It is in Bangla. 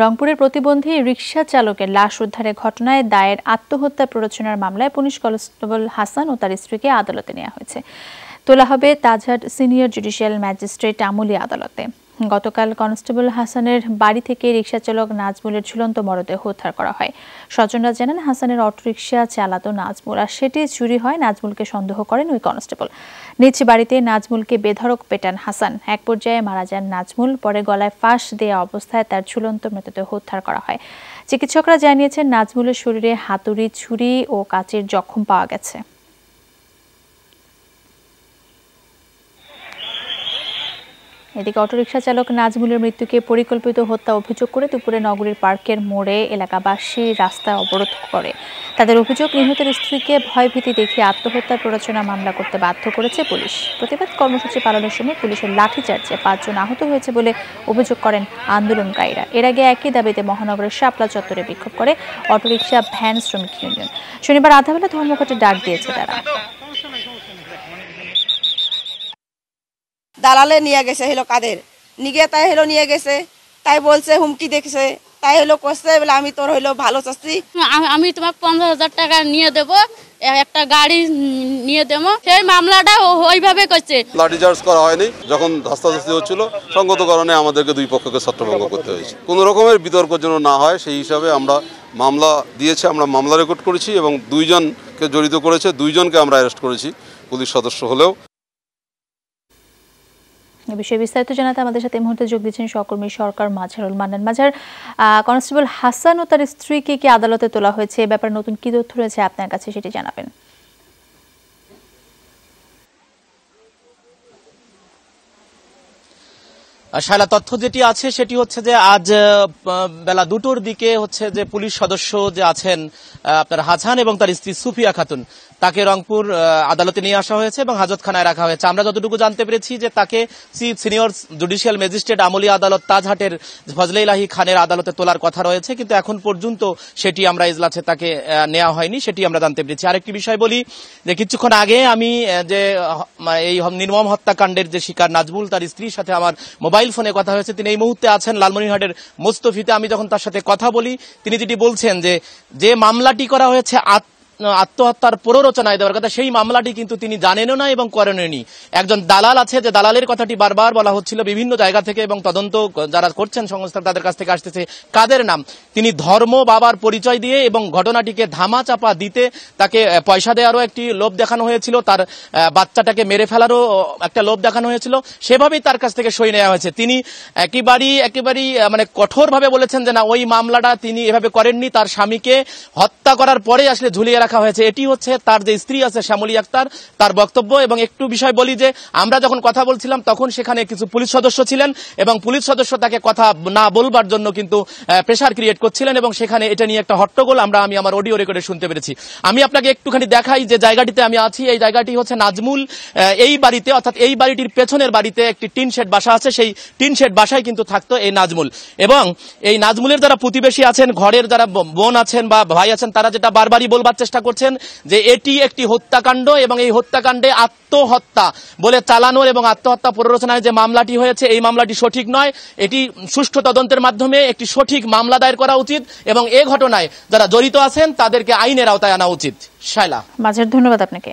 রংপুরের প্রতিবন্ধী রিকশা চালকের লাশ উদ্ধারের ঘটনায় দায়ের আত্মহত্যা প্ররোচনার মামলায় পুলিশ কনস্টেবল হাসান ও তার স্ত্রীকে আদালতে নেওয়া হয়েছে। তোলা হবে তাজহাট সিনিয়র জুডিশিয়াল ম্যাজিস্ট্রেট আমলি আদালতে। গতকাল কনস্টেবল হাসানের বাড়ি থেকে রিকশা চালক নাজমুলের ঝুলন্ত মরদেহ উদ্ধার করা হয়। স্বজনরা জানান, হাসানের অটোরিকশা চালাতো নাজমুল, আর সেটি চুরি হয়। নাজমুলকে সন্দেহ করেন ওই কনস্টেবল। নিজ বাড়িতে নাজমুলকে বেধড়ক পেটান হাসান। এক পর্যায়ে মারা যান নাজমুল। পরে গলায় ফাঁস দেওয়া অবস্থায় তার ঝুলন্ত মৃতদেহ উদ্ধার করা হয়। চিকিৎসকরা জানিয়েছেন, নাজমুলের শরীরে হাতুড়ি, ছুরি ও কাচের জখম পাওয়া গেছে। এদিকে অটোরিকশা চালক নাজমুলের মৃত্যুকে পরিকল্পিত হত্যা অভিযোগ করে দুপুরে নগরীর পার্কের মোড়ে এলাকাবাসী রাস্তা অবরোধ করে। তাদের অভিযোগ, নিহতের স্ত্রীকে ভয়ভীতি দেখিয়ে আত্মহত্যার প্ররোচনা মামলা করতে বাধ্য করেছে পুলিশ। প্রতিবাদ কর্মসূচি পালনের সময় পুলিশের লাঠিচার্জে 5 জন আহত হয়েছে বলে অভিযোগ করেন আন্দোলনকারীরা। এর আগে একই দাবিতে মহানগরের শাপলা চত্বরে বিক্ষোভ করে অটোরিকশা ভ্যান শ্রমিক ইউনিয়ন। শনিবার আধাবেলা ধর্মঘটে ডাক দিয়েছে তারা। দালালে নিয়ে গেছে হলো কাদের নিগে, তাই হলো নিয়ে গেছে, তাই বলছে হুমকি দেখছে, তাই হলো করছে বলে আমি তোর হইলো ভালো চাচ্ছি, আমি তোমাকে 15,000 টাকা নিয়ে দেব, একটা গাড়ি নিয়ে দেবো। সেই মামলাটা ওইভাবে করছে। লাঠিচার্জ করা হয়নি। যখন ধস্তাধস্তি হচ্ছিল, সঙ্গত কারণে আমাদেরকে দুই পক্ষকে ছত্রভঙ্গ করতে হয়েছে। কোনো রকমের বিতর্ক যেন না হয় সেই হিসাবে আমরা মামলা দিয়েছি, আমরা মামলা রেকর্ড করেছি এবং 2 জনকে জড়িত করেছে, 2 জনকে আমরা অ্যারেস্ট করেছি পুলিশ সদস্য হলেও। এ বিষয়ে বিস্তারিত জানাতে আমাদের সাথে এই মুহূর্তে যোগ দিচ্ছেন সহকর্মী সরকার মাঝারুল মান্নান। মাঝার, কনস্টেবল হাসান ও তার স্ত্রীকে কি আদালতে তোলা হয়েছে? এ ব্যাপারে নতুন কি তথ্য রয়েছে আপনার কাছে, সেটি জানাবেন। শায়লা, তথ্য যেটি আছে সেটি হচ্ছে যে আজ বেলা 2টোর দিকে হচ্ছে যে পুলিশ সদস্য যে আছেন আপনার হাসান এবং তার স্ত্রী সুফিয়া খাতুন, তাকে রংপুর আদালতে নিয়ে আসা হয়েছে এবং হাজতখানায় রাখা হয়েছে। আমরা যতটুকু জানতে পেরেছি যে তাকে সিনিয়র জুডিশিয়াল ম্যাজিস্ট্রেট আমলি আদালত তাজহাটের ফজলে ইলাহি খানের আদালতে তোলার কথা রয়েছে, কিন্তু এখন পর্যন্ত সেটি আমরা ইজলাসে তাকে নেওয়া হয়নি, সেটি আমরা জানতে পেরেছি। আরেকটি বিষয় বলি যে কিছুক্ষণ আগে আমি যে এই নির্মম হত্যাকাণ্ডের যে শিকার নাজমুল, তার স্ত্রীর সাথে আমার মোবাইল ফোনে কথা হয়েছে। তিনি এই মুহূর্তে আছেন লালমনিরহাটের মোস্তফিতে। আমি যখন তার সাথে কথা বলি, তিনি যেটি বলছেন যে মামলাটি করা হয়েছে আত্মহত্যার প্ররোচনায় দেওয়ার কথা, সেই মামলাটি কিন্তু তিনি জানেনও না এবং করেননি। একজন দালাল আছে, যে দালালের কথাটি বারবার বলা হচ্ছিল বিভিন্ন জায়গা থেকে এবং তদন্ত যারা করছেন সংস্থা তাদের কাছ থেকে আসতেছে কাদের নাম, তিনি ধর্ম বাবার পরিচয় দিয়ে এবং ঘটনাটিকে ধামাচাপা দিতে তাকে পয়সা দেওয়ারও একটি লোভ দেখানো হয়েছিল, তার বাচ্চাটাকে মেরে ফেলারও একটা লোভ দেখানো হয়েছিল, সেভাবেই তার কাছ থেকে সই নেওয়া হয়েছে। তিনি একেবারেই মানে কঠোরভাবে বলেছেন যে না, ওই মামলাটা তিনি এভাবে করেননি, তার স্বামীকে হত্যা করার পরে আসলে ঝুলিয়ে রাখা হয়েছে। এটি হচ্ছে তার যে স্ত্রী আছে শ্যামলী আক্তার, তার বক্তব্য। এবং একটু বিষয় বলি যে আমরা যখন কথা বলছিলাম তখন সেখানে কিছু পুলিশ সদস্য ছিলেন এবং পুলিশ সদস্য তাকে কথা না বলবার জন্য কিন্তু প্রেসার ক্রিয়েট করছিলেন এবং সেখানে এটা নিয়ে একটা হট্টগোল আমি আমার অডিও রেকর্ডে শুনতে পেরেছি। আমি আপনাকে একটুখানি দেখাই যে জায়গাটিতে আমি আছি। এই জায়গাটি হচ্ছে নাজমুল এই বাড়িতে, অর্থাৎ এই বাড়িটির পেছনের বাড়িতে একটি টিন শেড বাসা আছে, সেই টিন শেড বাসায় কিন্তু থাকতো এই নাজমুল। এবং এই নাজমুলের যারা প্রতিবেশী আছেন, ঘরের যারা বোন আছেন বা ভাই আছেন, তারা যেটা বারবারই বলবার চেষ্টা করছেন যে এটি একটি হত্যাকাণ্ড এবং এই হত্যাকাণ্ডে আত্মহত্যা বলে চালানোর এবং আত্মহত্যা প্ররোচনায় যে মামলাটি হয়েছে, এই মামলাটি সঠিক নয়। এটি সুষ্ঠু তদন্তের মাধ্যমে একটি সঠিক মামলা দায়ের করা উচিত এবং এই ঘটনায় যারা জড়িত আছেন তাদেরকে আইনের আওতায় আনা উচিত। শায়লা, মাঝার, ধন্যবাদ আপনাকে।